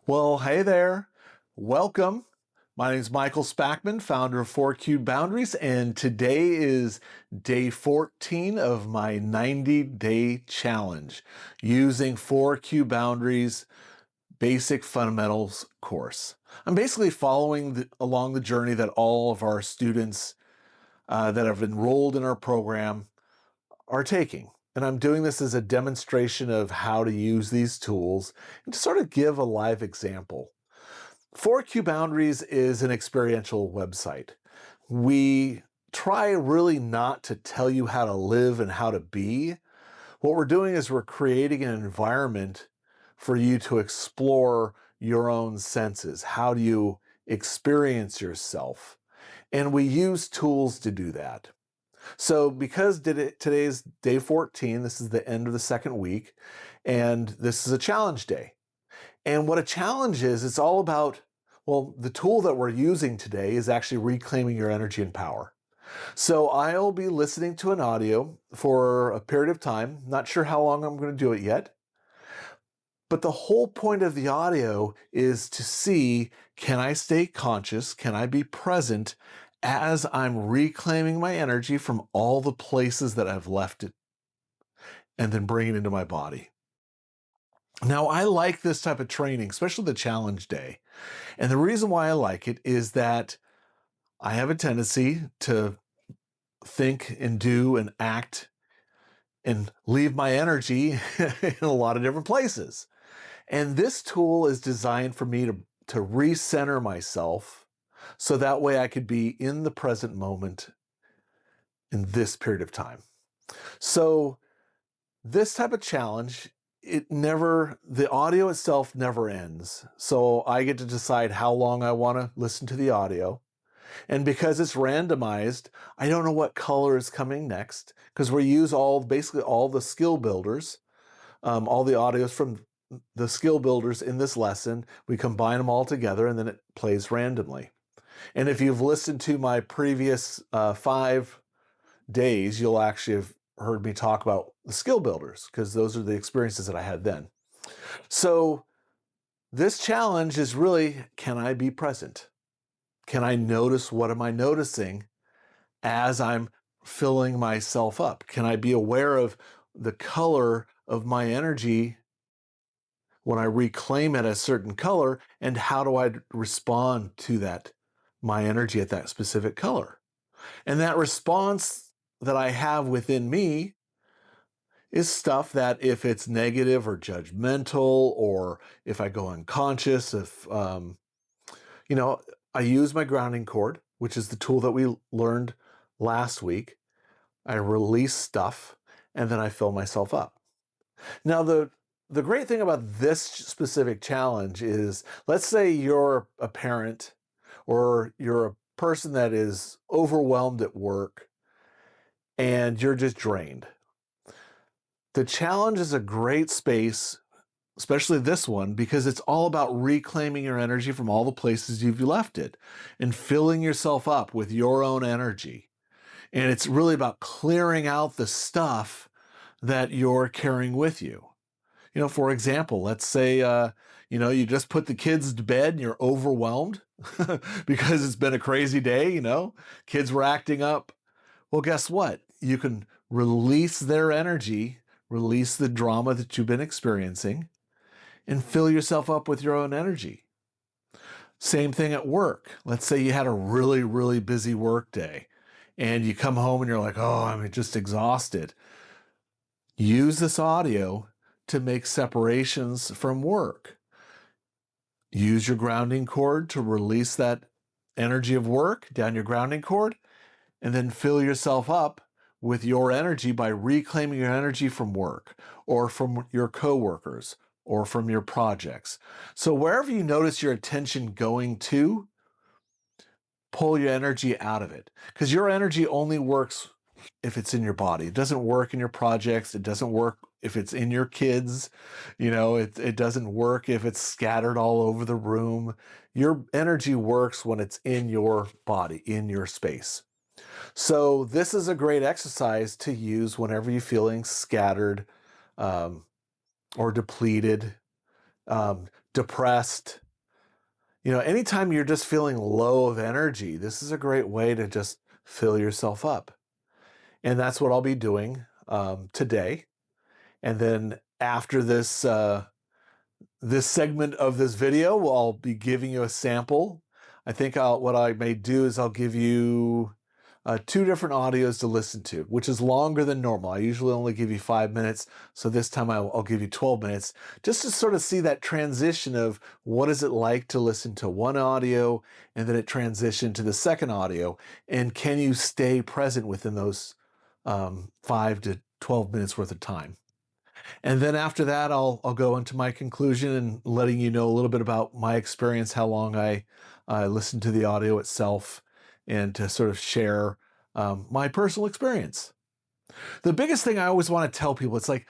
Well, hey there. Welcome. My name is Michael Spackman, founder of 4Q Boundaries, and today is day 14 of my 90-day challenge using 4Q Boundaries Basic Fundamentals course. I'm basically following along the journey that all of our students that have enrolled in our program are taking. And I'm doing this as a demonstration of how to use these tools and to sort of give a live example. 4Q Boundaries is an experiential website. We try really not to tell you how to live and how to be. What we're doing is we're creating an environment for you to explore your own senses. How do you experience yourself? And we use tools to do that. So because today's day 14, this is the end of the second week, and this is a challenge day. And what a challenge is, it's all about, well, the tool that we're using today is actually reclaiming your energy and power. So I'll be listening to an audio for a period of time. Not sure how long I'm going to do it yet. But the whole point of the audio is to see, can I stay conscious? Can I be present as I'm reclaiming my energy from all the places that I've left it and then bring it into my body? Now, I like this type of training, especially the challenge day. And the reason why I like it is that I have a tendency to think and do and act and leave my energy in a lot of different places. And this tool is designed for me to recenter myself so that way I could be in the present moment in this period of time. So this type of challenge, the audio itself never ends. So I get to decide how long I want to listen to the audio. And because it's randomized, I don't know what color is coming next because we use basically all the skill builders, all the audios from the skill builders in this lesson. We combine them all together and then it plays randomly. And if you've listened to my previous 5 days, you'll actually have heard me talk about the skill builders because those are the experiences that I had then. So this challenge is really, can I be present? Can I notice what am I noticing as I'm filling myself up? Can I be aware of the color of my energy when I reclaim it a certain color, and how do I respond to that, my energy at that specific color? And that response that I have within me is stuff that if it's negative or judgmental, or if I go unconscious, you know, I use my grounding cord, which is the tool that we learned last week. I release stuff and then I fill myself up. Now, the great thing about this specific challenge is, let's say you're a parent or you're a person that is overwhelmed at work and you're just drained. The challenge is a great space, especially this one, because it's all about reclaiming your energy from all the places you've left it and filling yourself up with your own energy. And it's really about clearing out the stuff that you're carrying with you. You know, for example, let's say, you just put the kids to bed and you're overwhelmed because it's been a crazy day, kids were acting up. Well, guess what? You can release their energy, release the drama that you've been experiencing, and fill yourself up with your own energy. Same thing at work. Let's say you had a really, really busy work day and you come home and you're like, oh, I'm just exhausted. Use this audio to make separations from work. Use your grounding cord to release that energy of work down your grounding cord, and then fill yourself up with your energy by reclaiming your energy from work or from your coworkers or from your projects. So wherever you notice your attention going to, pull your energy out of it, because your energy only works if it's in your body. It doesn't work in your projects. It doesn't work if it's in your kids. It doesn't work if it's scattered all over the room. Your energy works when it's in your body, in your space. So this is a great exercise to use whenever you're feeling scattered or depleted. depressed, anytime you're just feeling low of energy, this is a great way to just fill yourself up. And that's what I'll be doing today. And then after this segment of this video, I'll be giving you a sample. I think what I may do is I'll give you 2 different audios to listen to, which is longer than normal. I usually only give you 5 minutes, so this time I'll give you 12 minutes, just to sort of see that transition of what is it like to listen to one audio and then it transition to the second audio, and can you stay present within those 5 to 12 minutes worth of time. And then after that, I'll go into my conclusion and letting you know a little bit about my experience, how long I listened to the audio itself, and to sort of share my personal experience. The biggest thing I always want to tell people, it's like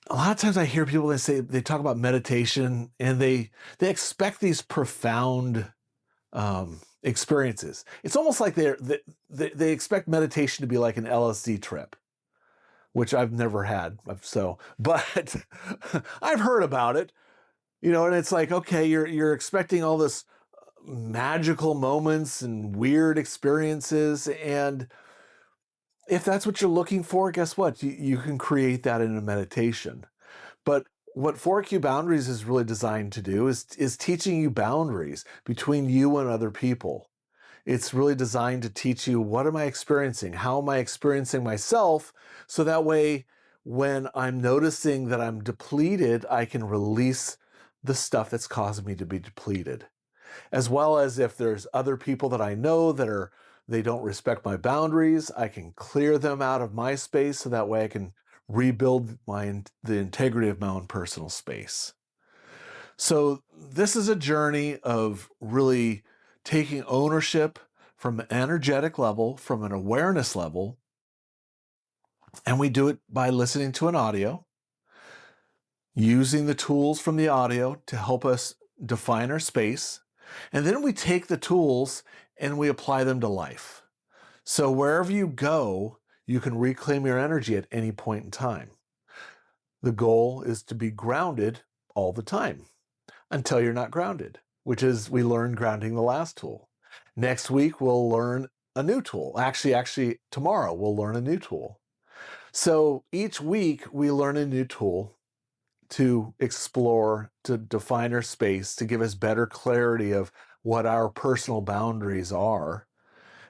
a lot of times I hear people they talk about meditation and they expect these profound experiences. It's almost like they expect meditation to be like an LSD trip, which I've never had. But I've heard about it, and it's like, okay, you're expecting all this magical moments and weird experiences. And if that's what you're looking for, guess what? You can create that in a meditation. But what 4Q Boundaries is really designed to do is teaching you boundaries between you and other people. It's really designed to teach you, what am I experiencing? How am I experiencing myself? So that way, when I'm noticing that I'm depleted, I can release the stuff that's causing me to be depleted. As well as if there's other people that I know they don't respect my boundaries, I can clear them out of my space so that way I can rebuild the integrity of my own personal space. So this is a journey of really taking ownership from an energetic level, from an awareness level, and we do it by listening to an audio, using the tools from the audio to help us define our space, and then we take the tools and we apply them to life. So wherever you go, you can reclaim your energy at any point in time. The goal is to be grounded all the time until you're not grounded, which is, we learned grounding the last tool. Next week, we'll learn a new tool. Actually, tomorrow we'll learn a new tool. So each week we learn a new tool to explore, to define our space, to give us better clarity of what our personal boundaries are,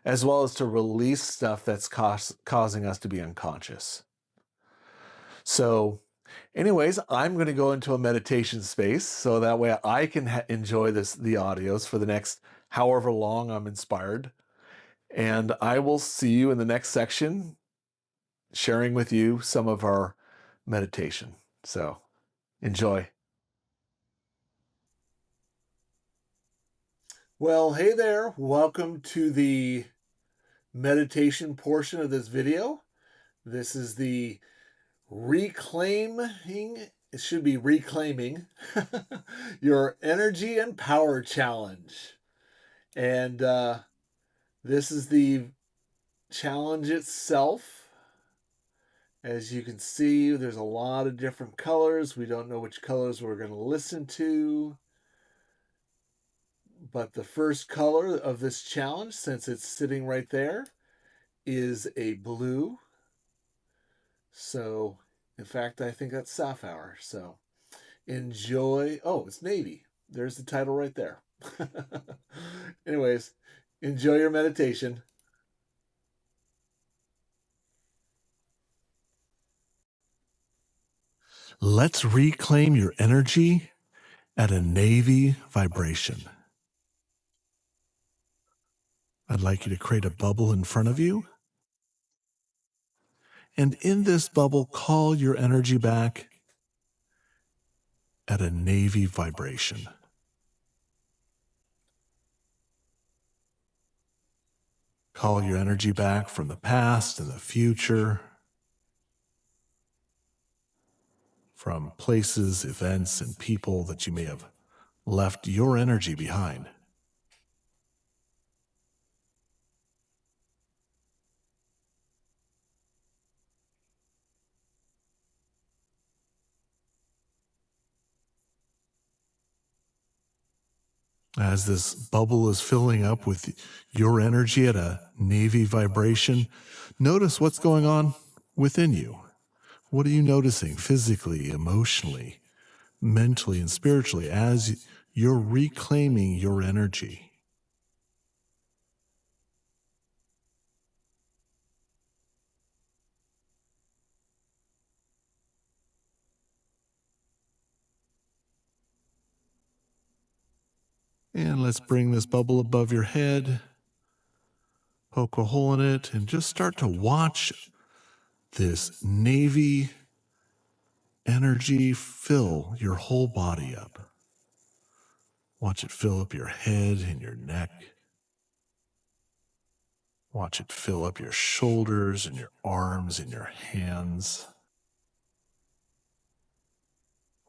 as well as to release stuff that's causing us to be unconscious. So anyways, I'm going to go into a meditation space so that way I can enjoy the audios for the next however long I'm inspired. And I will see you in the next section, sharing with you some of our meditation. So enjoy. Well, hey there. Welcome to the meditation portion of this video. This is the it should be reclaiming your energy and power challenge. And this is the challenge itself. As you can see, there's a lot of different colors. We don't know which colors we're going to listen to. But the first color of this challenge, since it's sitting right there, is a blue. So, in fact, I think that's sapphire. So, enjoy. Oh, it's navy. There's the title right there. Anyways, enjoy your meditation. Let's reclaim your energy at a navy vibration. I'd like you to create a bubble in front of you. And in this bubble, call your energy back at a navy vibration. Call your energy back from the past and the future, from places, events, and people that you may have left your energy behind. As this bubble is filling up with your energy at a navy vibration, notice what's going on within you. What are you noticing physically, emotionally, mentally, and spiritually as you're reclaiming your energy? And let's bring this bubble above your head, poke a hole in it, and just start to watch this navy energy fill your whole body up. Watch it fill up your head and your neck. Watch it fill up your shoulders and your arms and your hands.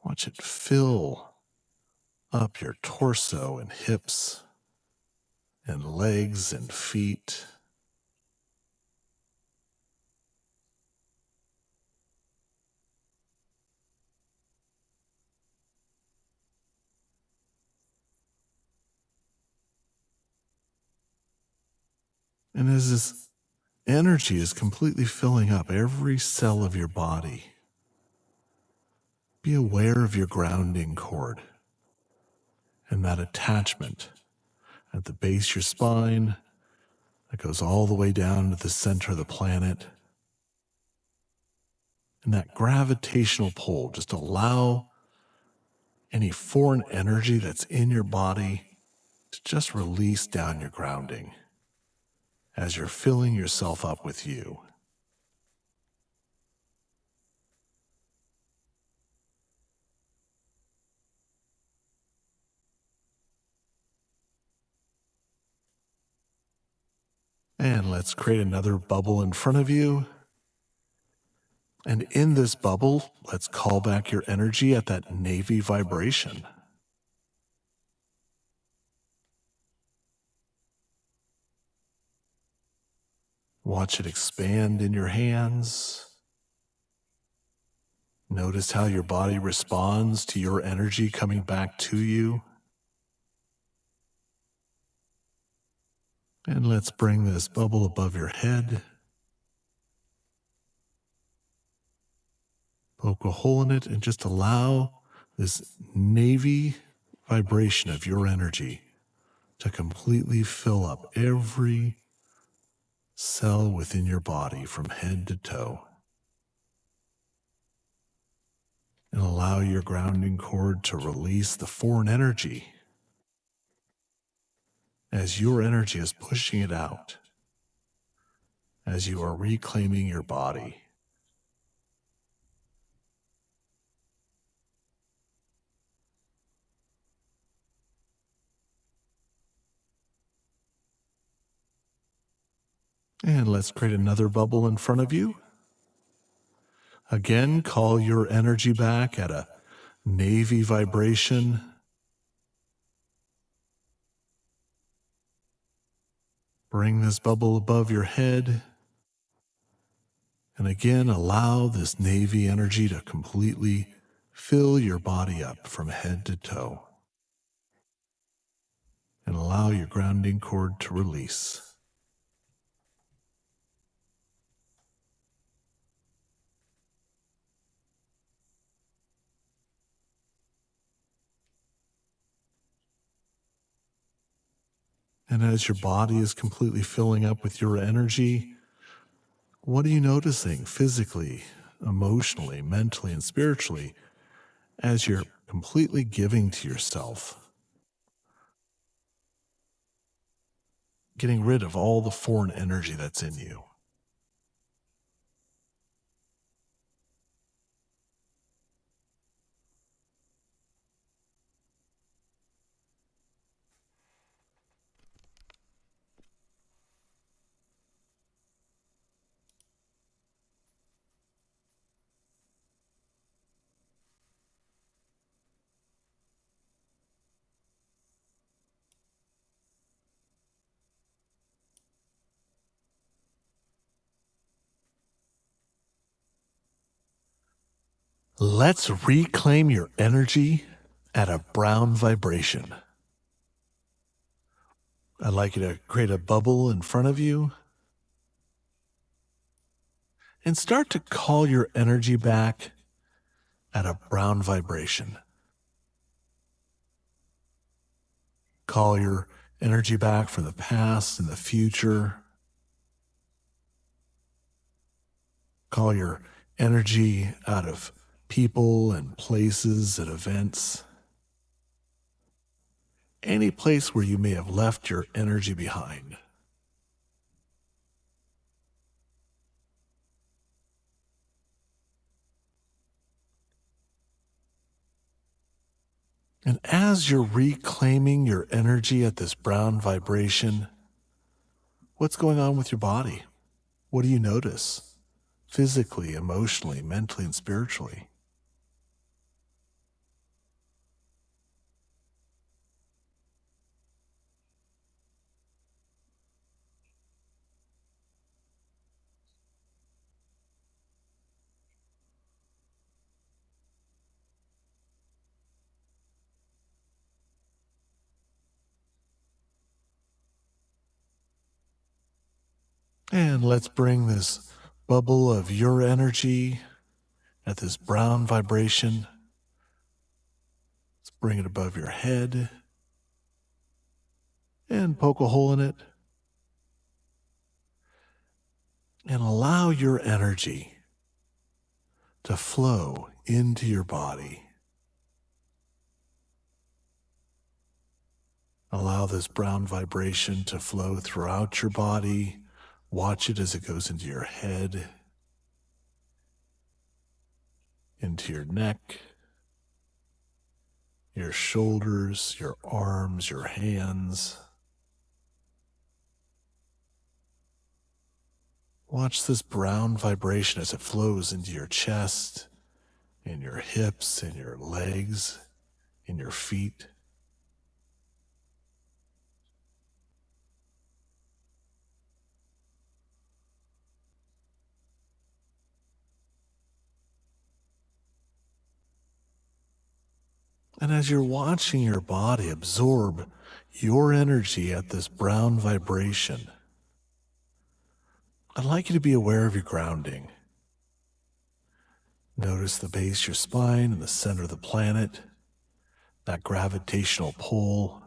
Watch it fill up your torso and hips and legs and feet. And as this energy is completely filling up every cell of your body, be aware of your grounding cord and that attachment at the base of your spine that goes all the way down to the center of the planet. And that gravitational pull, just allow any foreign energy that's in your body to just release down your grounding as you're filling yourself up with you. And let's create another bubble in front of you. And in this bubble, let's call back your energy at that navy vibration. Watch it expand in your hands. Notice how your body responds to your energy coming back to you. And let's bring this bubble above your head. Poke a hole in it and just allow this navy vibration of your energy to completely fill up every cell within your body from head to toe. And allow your grounding cord to release the foreign energy as your energy is pushing it out, as you are reclaiming your body. And let's create another bubble in front of you. Again, call your energy back at a navy vibration. Bring this bubble above your head. And again, allow this navy energy to completely fill your body up from head to toe. And allow your grounding cord to release. And as your body is completely filling up with your energy, what are you noticing physically, emotionally, mentally, and spiritually as you're completely giving to yourself? Getting rid of all the foreign energy that's in you. Let's reclaim your energy at a brown vibration. I'd like you to create a bubble in front of you and start to call your energy back at a brown vibration. Call your energy back from the past and the future. Call your energy out of people and places and events. Any place where you may have left your energy behind. And as you're reclaiming your energy at this brown vibration, what's going on with your body? What do you notice? Physically, emotionally, mentally, and spiritually. And let's bring this bubble of your energy at this brown vibration. Let's bring it above your head and poke a hole in it. And allow your energy to flow into your body. Allow this brown vibration to flow throughout your body. Watch it as it goes into your head, into your neck, your shoulders, your arms, your hands. Watch this brown vibration as it flows into your chest, in your hips, in your legs, in your feet. And as you're watching your body absorb your energy at this brown vibration, I'd like you to be aware of your grounding. Notice the base of your spine and the center of the planet, that gravitational pull.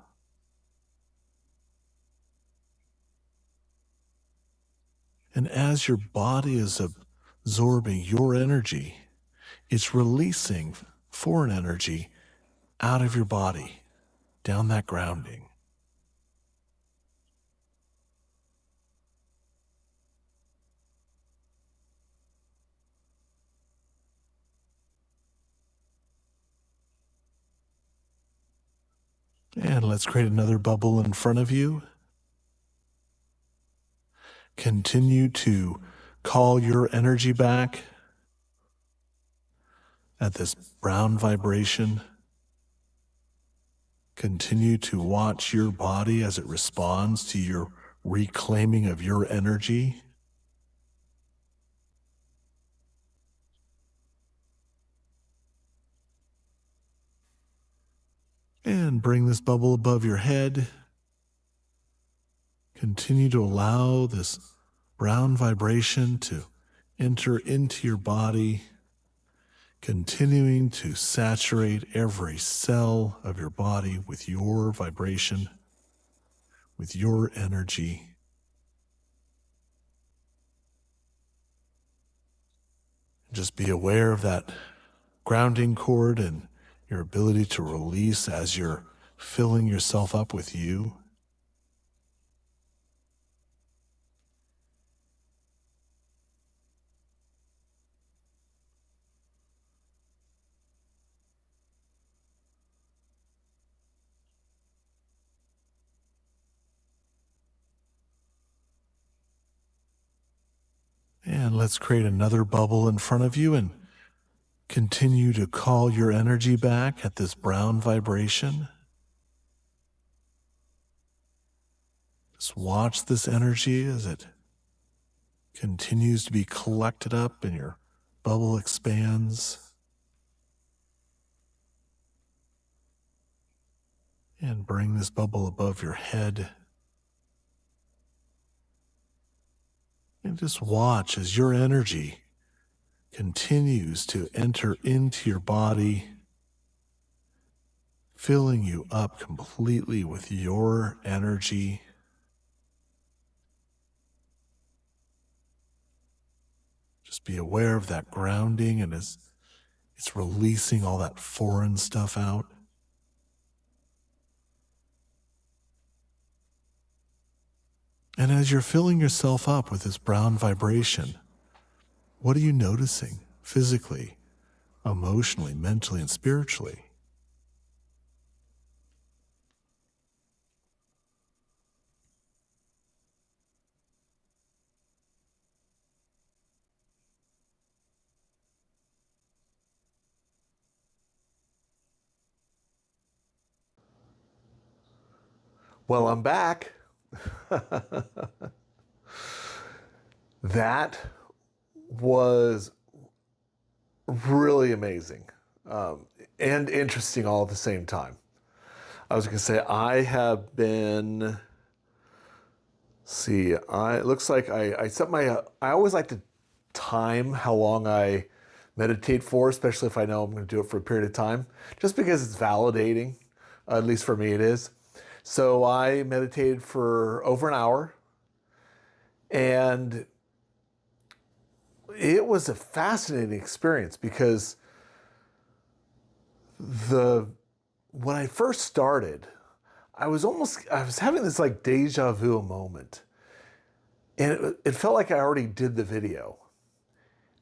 And as your body is absorbing your energy, it's releasing foreign energy out of your body, down that grounding. And let's create another bubble in front of you. Continue to call your energy back at this brown vibration. Continue to watch your body as it responds to your reclaiming of your energy. And bring this bubble above your head. Continue to allow this brown vibration to enter into your body, continuing to saturate every cell of your body with your vibration, with your energy. Just be aware of that grounding cord and your ability to release as you're filling yourself up with you. And let's create another bubble in front of you and continue to call your energy back at this brown vibration. Just watch this energy as it continues to be collected up and your bubble expands. And bring this bubble above your head. And just watch as your energy continues to enter into your body, filling you up completely with your energy. Just be aware of that grounding, and as it's releasing all that foreign stuff out. And as you're filling yourself up with this brown vibration, what are you noticing physically, emotionally, mentally, and spiritually? Well, I'm back. That was really amazing and interesting all at the same time. I was going to say, I have been, it looks like I set I always like to time how long I meditate for, especially if I know I'm going to do it for a period of time, just because it's validating. At least for me it is. So I meditated for over an hour, and it was a fascinating experience because when I first started, I was having this like deja vu moment, and it felt like I already did the video.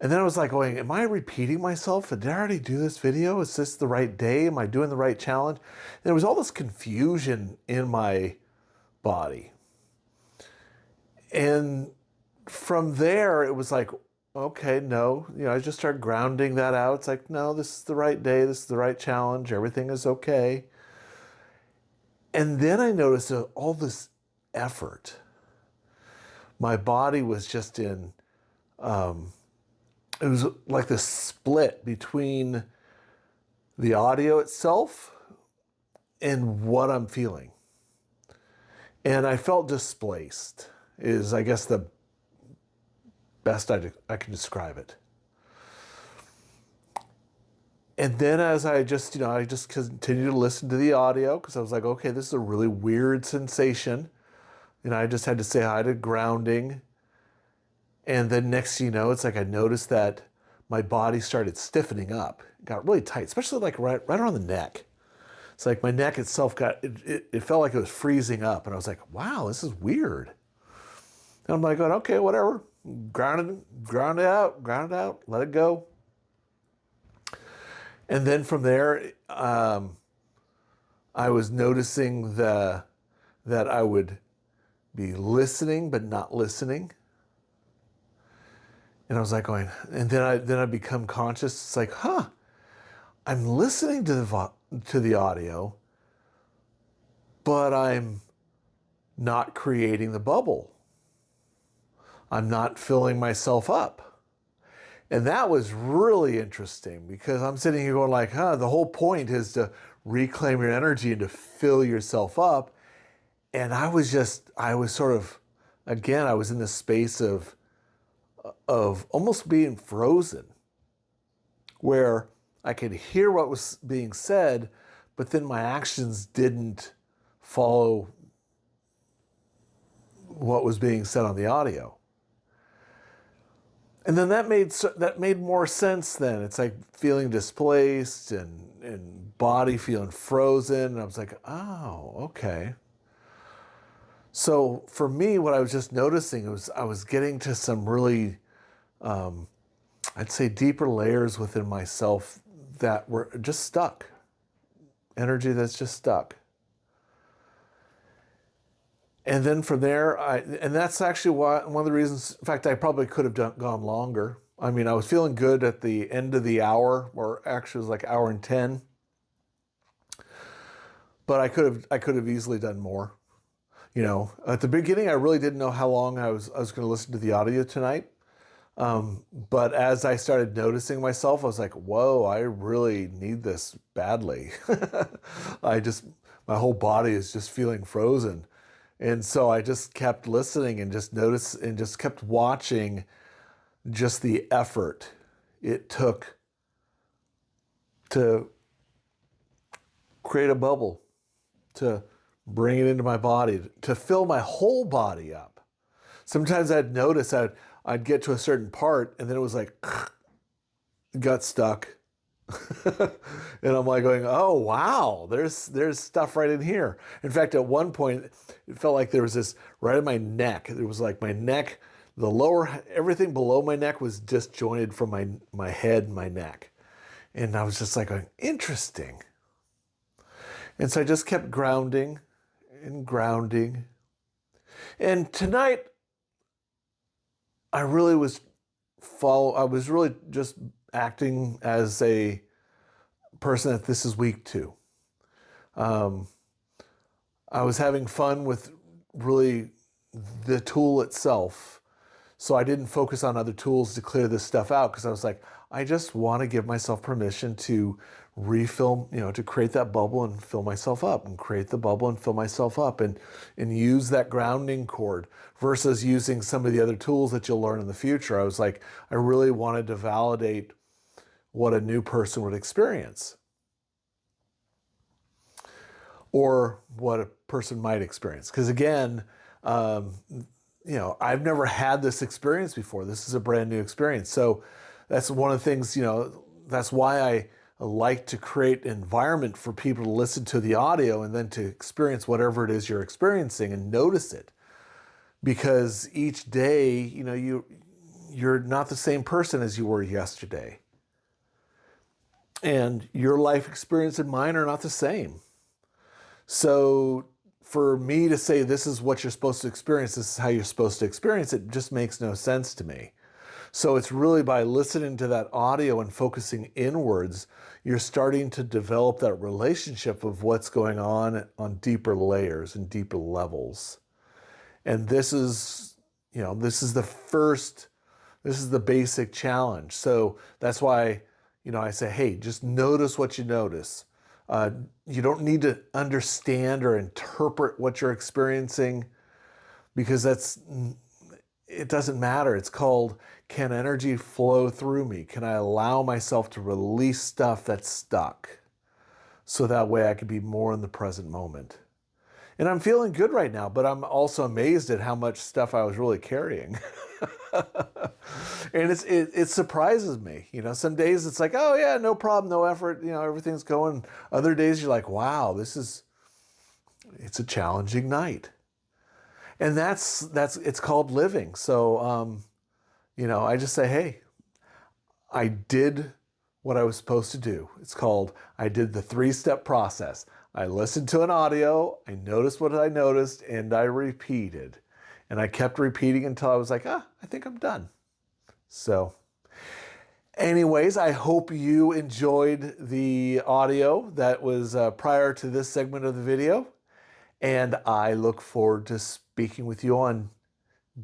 And then I was like going, am I repeating myself? Did I already do this video? Is this the right day? Am I doing the right challenge? And there was all this confusion in my body. And from there, it was like, okay, no, I just started grounding that out. It's like, no, this is the right day. This is the right challenge. Everything is okay. And then I noticed all this effort. My body was just in, it was like this split between the audio itself and what I'm feeling. And I felt displaced, is I guess the best I can describe it. And then as I just continued to listen to the audio, because I was like, okay, this is a really weird sensation. I just had to say hi to grounding. And then next thing you know, it's like I noticed that my body started stiffening up. It got really tight, especially like right around the neck. It's like my neck itself it felt like it was freezing up. And I was like, wow, this is weird. And I'm like, okay, whatever. Ground it out, let it go. And then from there, I was noticing that I would be listening but not listening. And I was like going, and then I become conscious. It's like, I'm listening to the audio, but I'm not creating the bubble. I'm not filling myself up. And that was really interesting because I'm sitting here going like, the whole point is to reclaim your energy and to fill yourself up. And I was sort of, again, I was in this space of almost being frozen, where I could hear what was being said, but then my actions didn't follow what was being said on the audio. And then that made more sense then. It's like feeling displaced and body feeling frozen. And I was like, oh, okay. So for me, what I was just noticing was I was getting to some really, I'd say deeper layers within myself that were just stuck. Energy that's just stuck. And then from there, and that's actually one of the reasons, in fact, I probably could have gone longer. I mean, I was feeling good at the end of the hour, or actually it was like hour and 10. But I could have easily done more. At the beginning, I really didn't know how long I was going to listen to the audio tonight. But as I started noticing myself, I was like, whoa, I really need this badly. My whole body is just feeling frozen. And so I just kept listening and just noticed and just kept watching just the effort it took to create a bubble, to bring it into my body, to fill my whole body up. Sometimes I'd notice I'd get to a certain part and then it was like, got stuck. And I'm like going, oh, wow, there's stuff right in here. In fact, at one point, it felt like there was this right in my neck. It was like my neck, the lower, everything below my neck was disjointed from my head and my neck. And I was just like going, interesting. And so I just kept grounding and grounding. And tonight, I was really just acting as a person that this is week 2. I was having fun with really the tool itself. So I didn't focus on other tools to clear this stuff out because I was like, I just want to give myself permission to refill, to create that bubble and fill myself up, and create the bubble and fill myself up, and use that grounding cord versus using some of the other tools that you'll learn in the future. I was like, I really wanted to validate what a new person would experience, or what a person might experience. Because again, I've never had this experience before. This is a brand new experience. So that's one of the things, that's why I like to create an environment for people to listen to the audio and then to experience whatever it is you're experiencing and notice it. Because each day, you're not the same person as you were yesterday. And your life experience and mine are not the same. So for me to say this is what you're supposed to experience, this is how you're supposed to experience it, just makes no sense to me. So it's really by listening to that audio and focusing inwards, you're starting to develop that relationship of what's going on deeper layers and deeper levels. And this is the basic challenge. So that's why, I say, hey, just notice what you notice. You don't need to understand or interpret what you're experiencing, because it doesn't matter. It's called, can energy flow through me? Can I allow myself to release stuff that's stuck? So that way I can be more in the present moment. And I'm feeling good right now, but I'm also amazed at how much stuff I was really carrying. And it surprises me. Some days it's like, oh yeah, no problem, no effort, everything's going. Other days you're like, wow, it's a challenging night. And it's called living. So, I just say, hey, I did what I was supposed to do. It's called, I did the 3-step process. I listened to an audio, I noticed what I noticed, and I repeated. And I kept repeating until I was like, I think I'm done. So anyways, I hope you enjoyed the audio that was prior to this segment of the video. And I look forward to speaking with you on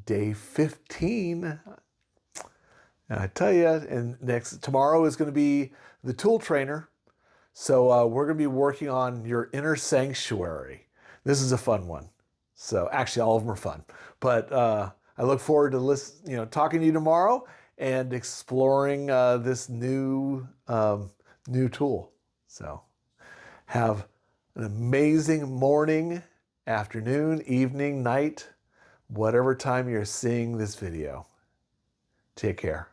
day 15. And I tell you, and tomorrow is going to be the tool trainer. So we're going to be working on your inner sanctuary. This is a fun one. So actually, all of them are fun. But I look forward to talking to you tomorrow and exploring this new tool. So have an amazing morning, afternoon, evening, night, whatever time you're seeing this video. Take care.